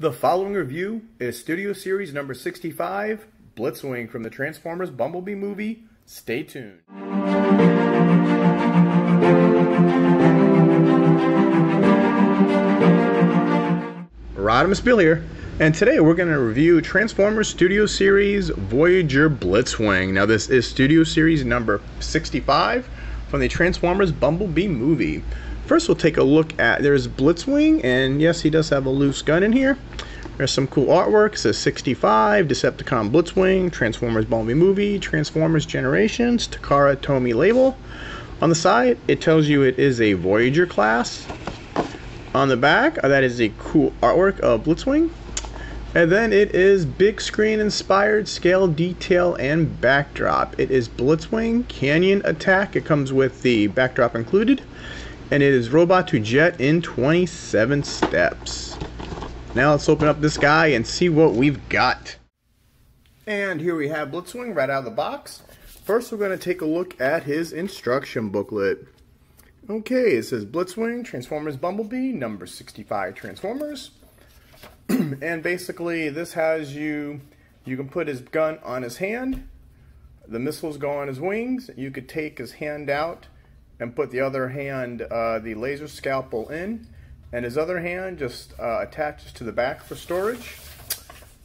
The following review is Studio Series number 65, Blitzwing from the Transformers Bumblebee movie. Stay tuned. Rodimusbill here, and today we're going to review Transformers Studio Series Voyager Blitzwing. Now this is Studio Series number 65 from the Transformers Bumblebee movie. First we'll take a look at, there's Blitzwing, and yes, he does have a loose gun in here. There's some cool artwork. It says 65, Decepticon Blitzwing, Transformers Bumblebee movie, Transformers Generations, Takara Tomy label. On the side, it tells you it is a Voyager class. On the back, that is a cool artwork of Blitzwing. And then it is big screen inspired scale, detail, and backdrop. It is Blitzwing Canyon Attack. It comes with the backdrop included. And it is robot to jet in 27 steps. Now let's open up this guy and see what we've got. And here we have Blitzwing right out of the box. First we're going to take a look at his instruction booklet. Okay, it says Blitzwing, Transformers Bumblebee, number 65 Transformers. And basically this has you can put his gun on his hand, the missiles go on his wings, you could take his hand out and put the other hand, the laser scalpel in, and his other hand just attaches to the back for storage.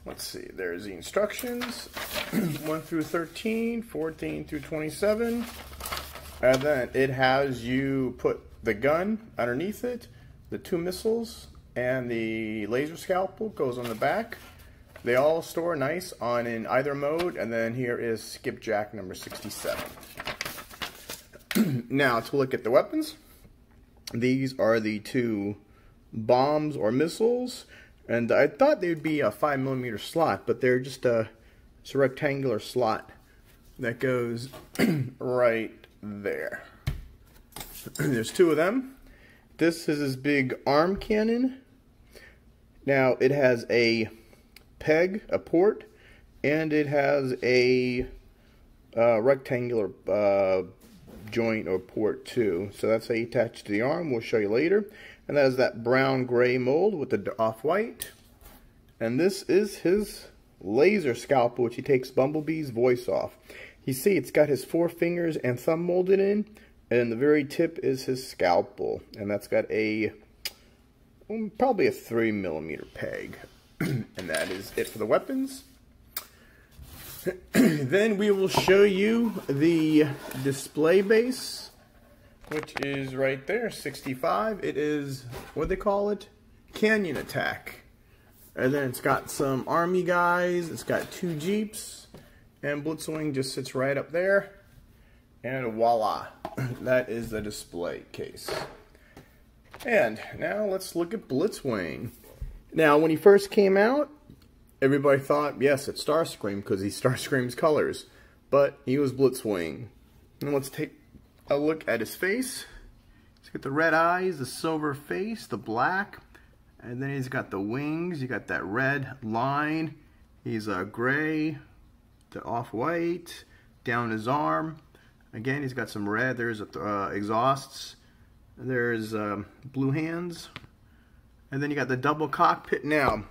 Let's see, there's the instructions, 1 through 13, 14 through 27, and then it has you put the gun underneath it, the 2 missiles, and the laser scalpel goes on the back. They all store nice on in either mode, and then here is skipjack number 67. Now to look at the weapons. These are the 2 bombs or missiles, and I thought they would be a 5mm slot, but they're just it's a rectangular slot that goes right there. There's 2 of them. This is his big arm cannon. Now it has a peg, a port, and it has a rectangular joint or port too. So that's how you attach to the arm. We'll show you later. And that is that brown gray mold with the off-white. And this is his laser scalpel, which he takes Bumblebee's voice off. You see it's got his 4 fingers and thumb molded in, and the very tip is his scalpel, and that's got a probably a 3mm peg. And that is it for the weapons. Then we will show you the display base, which is right there, 65. It is, what do they call it? Canyon Attack. And then it's got some army guys, it's got 2 Jeeps, and Blitzwing just sits right up there. And voila, that is the display case. And now let's look at Blitzwing. Now when he first came out, everybody thought, yes, it's Starscream because he's Starscream's colors. But he was Blitzwing. And let's take a look at his face. He's got the red eyes, the silver face, the black, and then he's got the wings. You got that red line. He's gray, the off-white, down his arm. Again, he's got some red. There's exhausts. There's blue hands. And then you got the double cockpit. Now,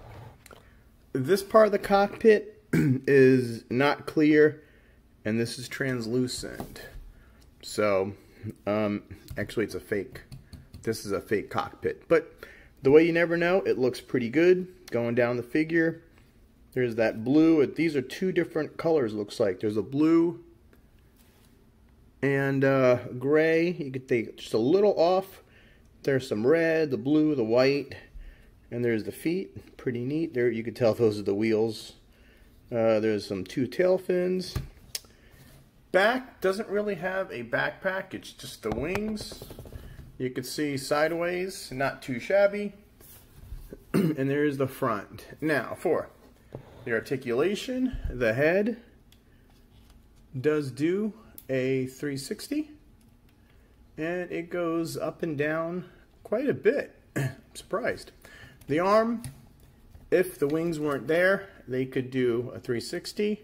this part of the cockpit is not clear, and this is translucent. So, actually it's a fake. This is a fake cockpit. But the way you never know, it looks pretty good. Going down the figure, there's that blue. These are 2 different colors, looks like. There's a blue and gray. You could take just a little off. There's some red, the blue, the white, and there's the feet. Pretty neat. There you can tell those are the wheels. There's some 2 tail fins. Back doesn't really have a backpack, it's just the wings. You can see sideways, not too shabby. And there's the front. Now for the articulation, the head does do a 360, and it goes up and down quite a bit. I'm surprised. The arm, if the wings weren't there, they could do a 360.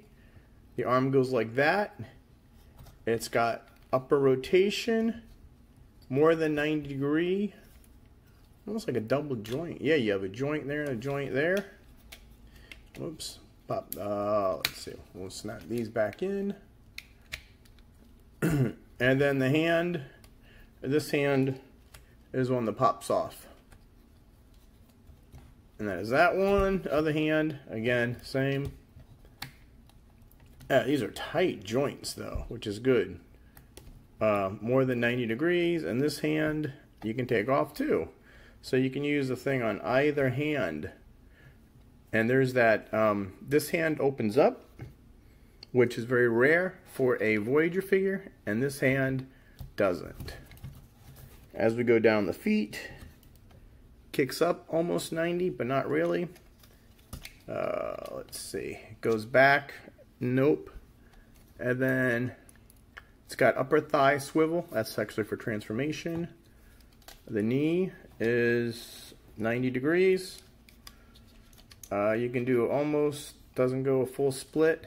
The arm goes like that. It's got upper rotation, more than 90 degree Almost like a double joint. Yeah, you have a joint there and a joint there. Whoops. Pop. Let's see. We'll snap these back in. And then the hand, this hand is one that pops off. And that is that one. Other hand, again, same. These are tight joints though, which is good. More than 90 degrees. And this hand, you can take off too. So you can use the thing on either hand. And there's that, this hand opens up, which is very rare for a Voyager figure, and this hand doesn't. As we go down the feet, kicks up almost 90, but not really. Let's see, it goes back, nope. And then it's got upper thigh swivel, that's actually for transformation. The knee is 90 degrees. You can do almost, doesn't go a full split.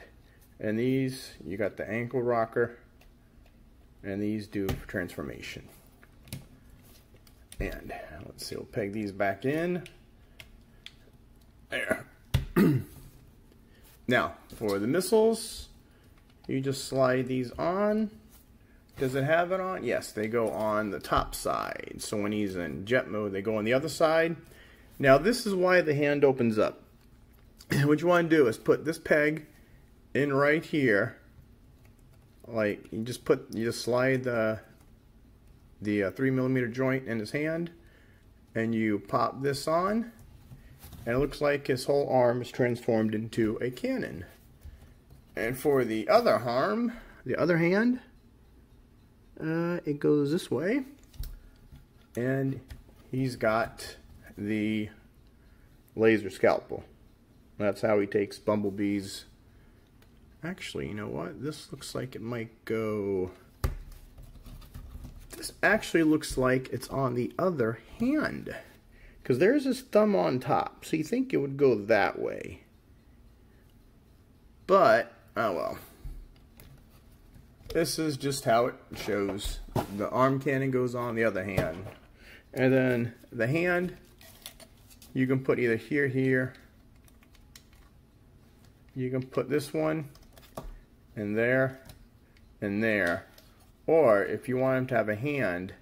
And these, you got the ankle rocker. And these do for transformation. And let's see, we'll peg these back in. There. Now, for the missiles, you just slide these on. Does it have it on? Yes, they go on the top side. So when he's in jet mode, they go on the other side. Now, this is why the hand opens up. What you want to do is put this peg in right here. Like, you just slide the 3mm joint in his hand, and you pop this on, and it looks like his whole arm is transformed into a cannon. And for the other arm, the other hand, it goes this way, and he's got the laser scalpel. That's how he takes Bumblebee's. Actually, you know what? This looks like it might go. This actually looks like it's on the other hand, because there's his thumb on top. So you think it would go that way. But, oh well. This is just how it shows. The arm cannon goes on the other hand. And then the hand, you can put either here. You can put this one and there and there. Or if you want him to have a hand,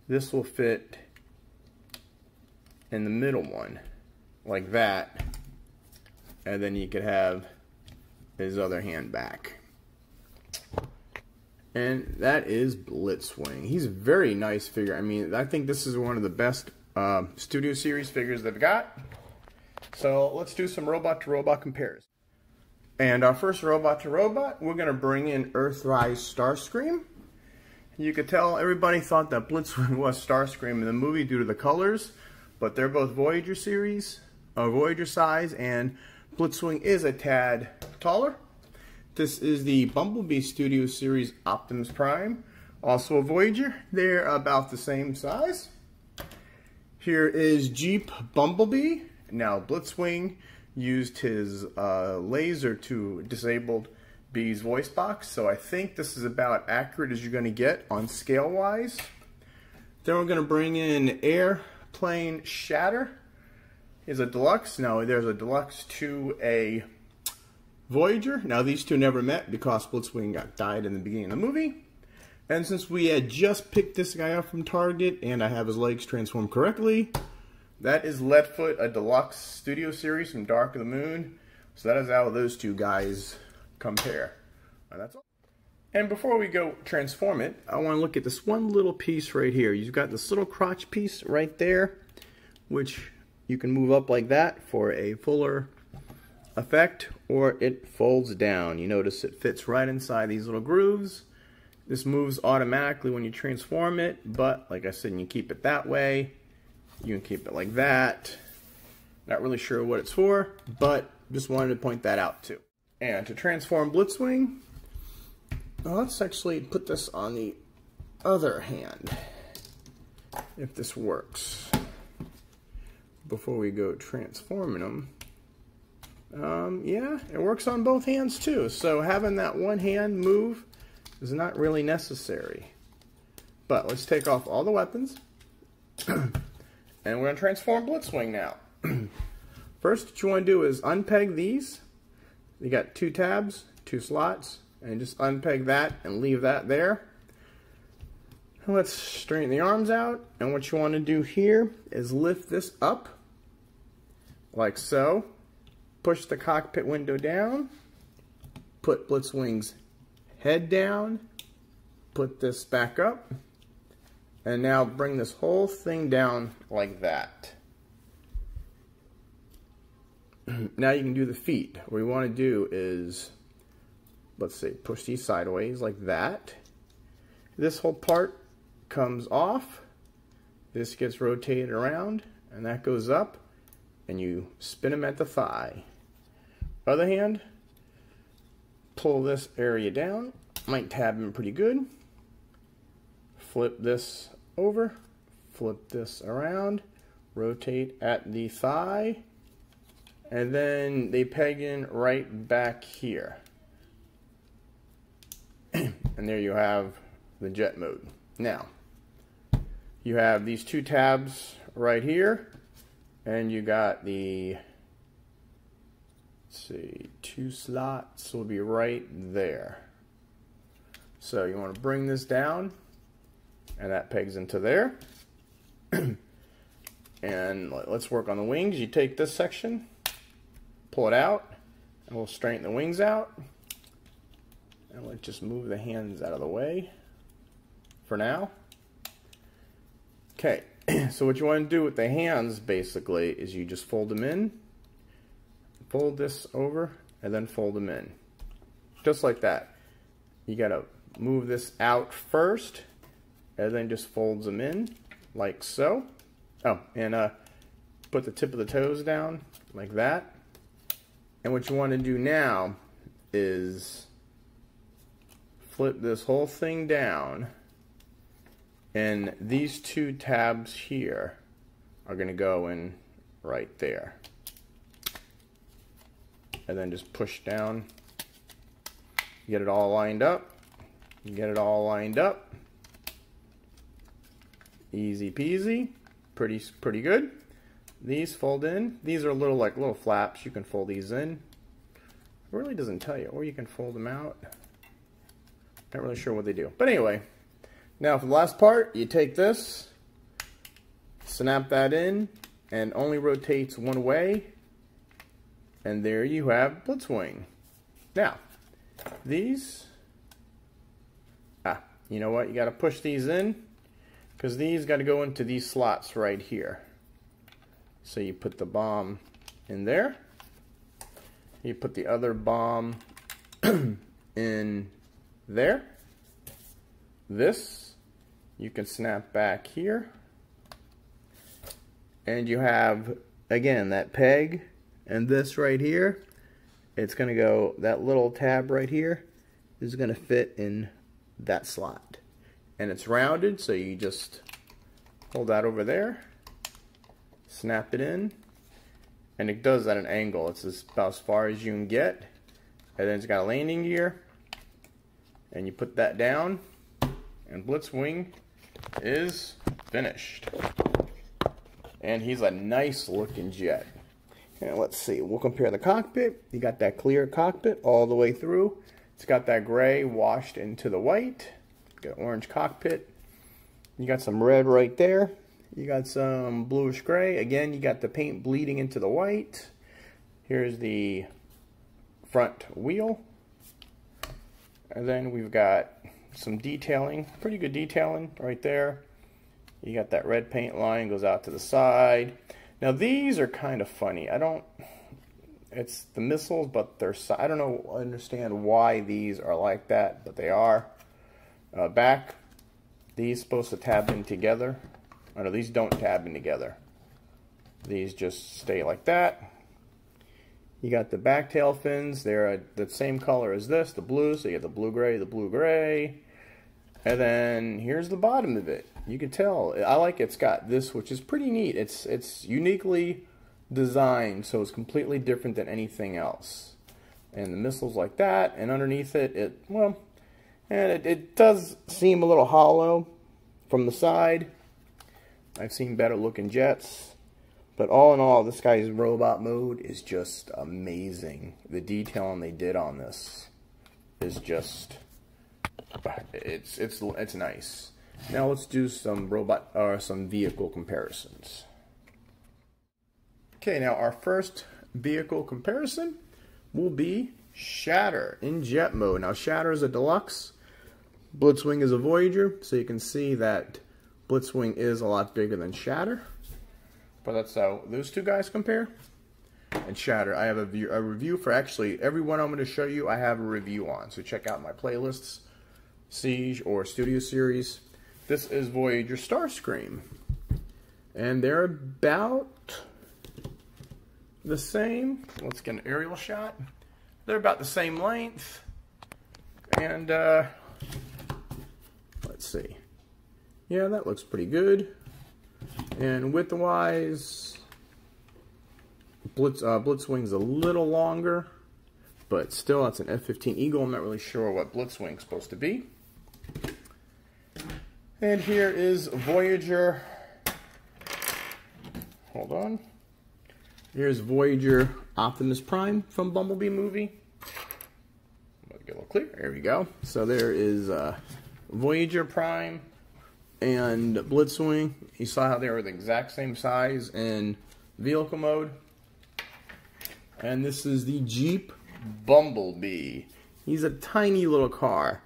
this will fit in the middle one, like that. And then you could have his other hand back. And that is Blitzwing. He's a very nice figure. I mean, I think this is one of the best Studio Series figures they've got. So let's do some robot-to-robot comparisons. And our first robot-to-robot, we're going to bring in Earthrise Starscream. You could tell everybody thought that Blitzwing was Starscream in the movie due to the colors, but they're both Voyager series, Voyager size, and Blitzwing is a tad taller. This is the Bumblebee Studio Series Optimus Prime, also a Voyager. They're about the same size. Here is Jeep Bumblebee. Now Blitzwing used his laser to disable Bee's voice box, so I think this is about accurate as you're going to get on scale wise. Then we're going to bring in Airplane Shatter. Here's a deluxe. Now there's a deluxe to a Voyager. Now these two never met because Blitzwing died in the beginning of the movie. And since we had just picked this guy up from Target and I have his legs transformed correctly, that is Leadfoot, a deluxe Studio Series from Dark of the Moon. So that is how those two guys compare. And that's all. And before we go transform it, I want to look at this one little piece right here. You've got this little crotch piece right there, which you can move up like that for a fuller effect, or it folds down. You notice it fits right inside these little grooves. This moves automatically when you transform it, but like I said, you keep it that way. You can keep it like that. Not really sure what it's for, but just wanted to point that out too. And to transform Blitzwing, let's actually put this on the other hand, if this works, before we go transforming them. Yeah, it works on both hands too, so having that one hand move is not really necessary. But let's take off all the weapons. And we're going to transform Blitzwing now. First, what you want to do is unpeg these. You got 2 tabs, 2 slots, and just unpeg that and leave that there. And let's straighten the arms out. And what you want to do here is lift this up, like so. Push the cockpit window down. Put Blitzwing's head down. Put this back up. And now bring this whole thing down like that. Now you can do the feet. What we want to do is, let's see, push these sideways like that. This whole part comes off. This gets rotated around, and that goes up, and you spin them at the thigh. Other hand, pull this area down. Might tab them pretty good. Flip this over, flip this around, rotate at the thigh, and then they peg in right back here. And there you have the jet mode. Now, you have these 2 tabs right here, and you got the, let's see, 2 slots will be right there. So you want to bring this down, and that pegs into there. And let's work on the wings. You take this section, pull it out, and we'll straighten the wings out. And let's just move the hands out of the way for now. Okay, so what you want to do with the hands basically is you just fold them in, fold this over, and then fold them in. Just like that. You gotta move this out first, and then just folds them in like so. Oh, and put the tip of the toes down like that. And what you want to do now is flip this whole thing down, and these 2 tabs here are going to go in right there. And then just push down, get it all lined up, get it all lined up. Easy peasy, pretty good. These fold in. These are little flaps. You can fold these in. It really doesn't tell you, or you can fold them out. Not really sure what they do, but anyway. Now for the last part, you take this, snap that in, and only rotates one way, and there you have Blitzwing. Now, these, you know what? You got to push these in, because these got to go into these slots right here. So you put the bomb in there. You put the other bomb in there. This you can snap back here. And you have, again, that peg. And this right here, it's going to go, that little tab right here is going to fit in that slot. And it's rounded, so you just hold that over there. Snap it in, and it does at an angle. It's about as far as you can get, and then it's got a landing gear, and you put that down, and Blitzwing is finished. And he's a nice looking jet. And let's see, we'll compare the cockpit. You got that clear cockpit all the way through. It's got that gray washed into the white. Got orange cockpit. You got some red right there. You got some bluish gray. Again, you got the paint bleeding into the white. Here's the front wheel. And then we've got some detailing, pretty good detailing right there. You got that red paint line goes out to the side. Now these are kind of funny. It's the missiles, but I don't understand why these are like that, but they are. Back, these supposed to tab in together. Oh, no, these don't tab in together. These just stay like that. You got the back tail fins. They're the same color as this, the blue. So you get the blue-gray. And then here's the bottom of it. You can tell. I like it's got this, which is pretty neat. It's uniquely designed, so it's completely different than anything else. And the missiles like that, and underneath it, it does seem a little hollow from the side. I've seen better looking jets. But all in all, this guy's robot mode is just amazing. The detailing they did on this is just, it's nice. Now let's do some some vehicle comparisons. Okay, now our first vehicle comparison will be Shatter in jet mode. Now Shatter is a deluxe, Blitzwing is a Voyager, so you can see that Blitzwing is a lot bigger than Shatter. But that's how those two guys compare. And Shatter, I have a review for actually every one I'm going to show you. I have a review on, so check out my playlists, Siege or Studio Series. This is Voyager Starscream, and they're about the same. Let's get an aerial shot. They're about the same length, and let's see. Yeah, that looks pretty good. And width-wise, Blitzwing's a little longer, but still, that's an F-15 Eagle. I'm not really sure what Blitzwing's supposed to be. And here is Voyager. Hold on. Here's Voyager Optimus Prime from Bumblebee movie. Get a little clear. There we go. So there is Voyager Prime and Blitzwing. You saw how they were the exact same size in vehicle mode. And this is the Jeep Bumblebee. He's a tiny little car.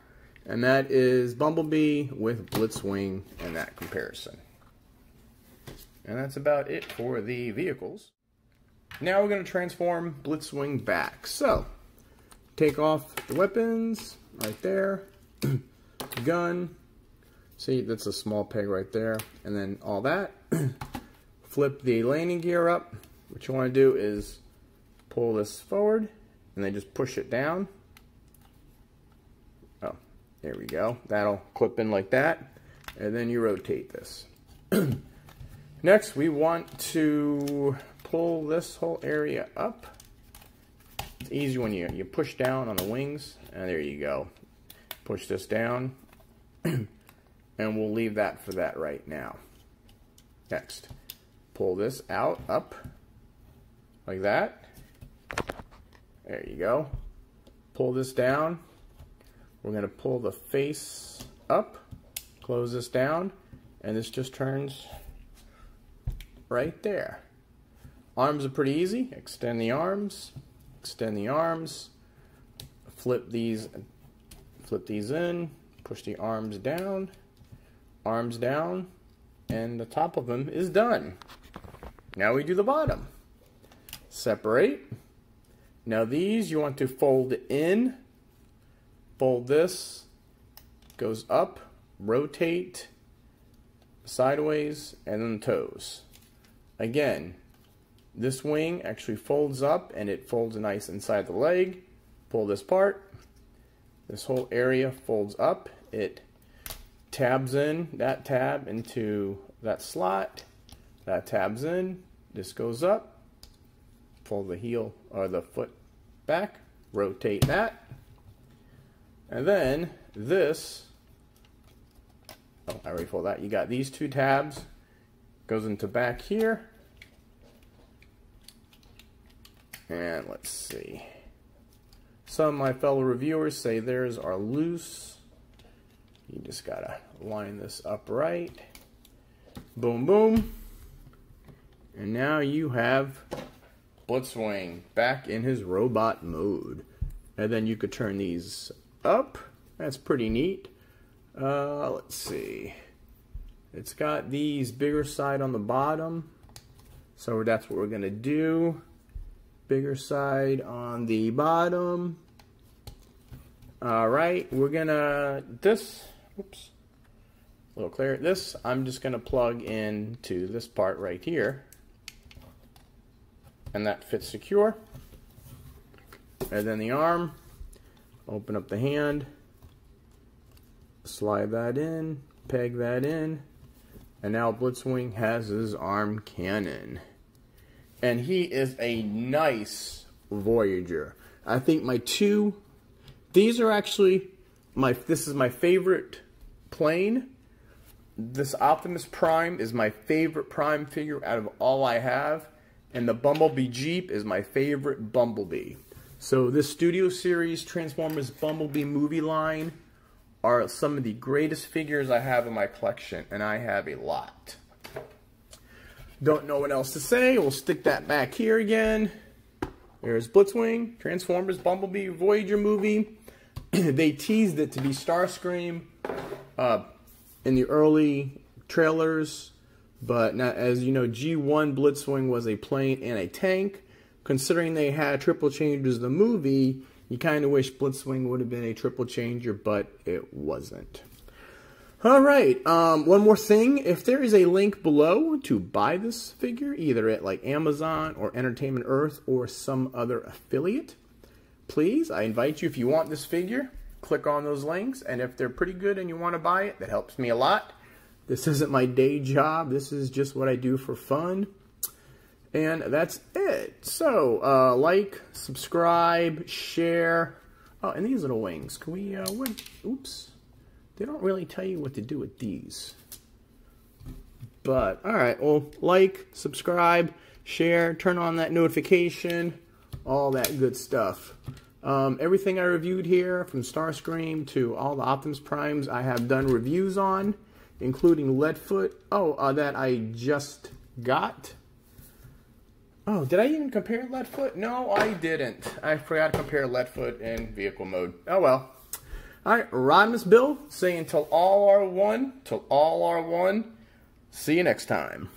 And that is Bumblebee with Blitzwing in that comparison. And that's about it for the vehicles. Now we're going to transform Blitzwing back. So, take off the weapons right there. Gun. See, that's a small peg right there. And then all that. Flip the landing gear up. What you want to do is pull this forward and then just push it down. Oh, there we go. That'll clip in like that. And then you rotate this. Next, we want to pull this whole area up. It's easy when you push down on the wings. And there you go. Push this down. And we'll leave that for that right now. Next, pull this out, up, like that. There you go. Pull this down. We're going to pull the face up, close this down, and this just turns right there. Arms are pretty easy. Extend the arms, flip these in, push the arms down, and the top of them is done. Now we do the bottom. Separate. Now these you want to fold in, fold this, goes up, rotate, sideways, and then toes. Again, this wing actually folds up and it folds nice inside the leg. Pull this part. This whole area folds up. It tabs in that tab into that slot. That tabs in. This goes up. Pull the heel or the foot back. Rotate that. And then this. Oh, I already pulled that. You got these two tabs. Goes into back here. And let's see. Some of my fellow reviewers say theirs are loose. You just gotta line this up right. Boom, boom. And now you have Blitzwing back in his robot mode. And then you could turn these up. That's pretty neat. Let's see. It's got these bigger side on the bottom. So that's what we're gonna do. Bigger side on the bottom. Alright, we're gonna, oops, a little clear. This, I'm just gonna plug into this part right here. And that fits secure. And then the arm, open up the hand, slide that in, peg that in, and now Blitzwing has his arm cannon. And he is a nice Voyager. I think these are actually this is my favorite plane This Optimus Prime is my favorite Prime figure out of all I have, and the Bumblebee Jeep is my favorite Bumblebee. So this Studio Series Transformers Bumblebee movie line are some of the greatest figures I have in my collection, and I have a lot. Don't know what else to say. We'll stick that back here again. There's Blitzwing, Transformers Bumblebee Voyager movie. They teased it to be Starscream in the early trailers, but now, as you know, G1 Blitzwing was a plane and a tank. Considering they had triple changers in the movie, you kind of wish Blitzwing would have been a triple changer, but it wasn't. Alright, one more thing. If there is a link below to buy this figure, either at like Amazon or Entertainment Earth or some other affiliate, please, I invite you, if you want this figure, click on those links, and if they're pretty good and you want to buy it, that helps me a lot. This isn't my day job. This is just what I do for fun. And that's it. So, like, subscribe, share. Oh, and these little wings. Can we, oops. They don't really tell you what to do with these. But, alright, well, like, subscribe, share, turn on that notification, all that good stuff. Everything I reviewed here, from Starscream to all the Optimus Primes, I have done reviews on, including Leadfoot. Oh, that I just got. Oh, did I even compare Leadfoot? No, I didn't. I forgot to compare Leadfoot in vehicle mode. Oh well. Alright, Rodimusbill saying till all are one, see you next time.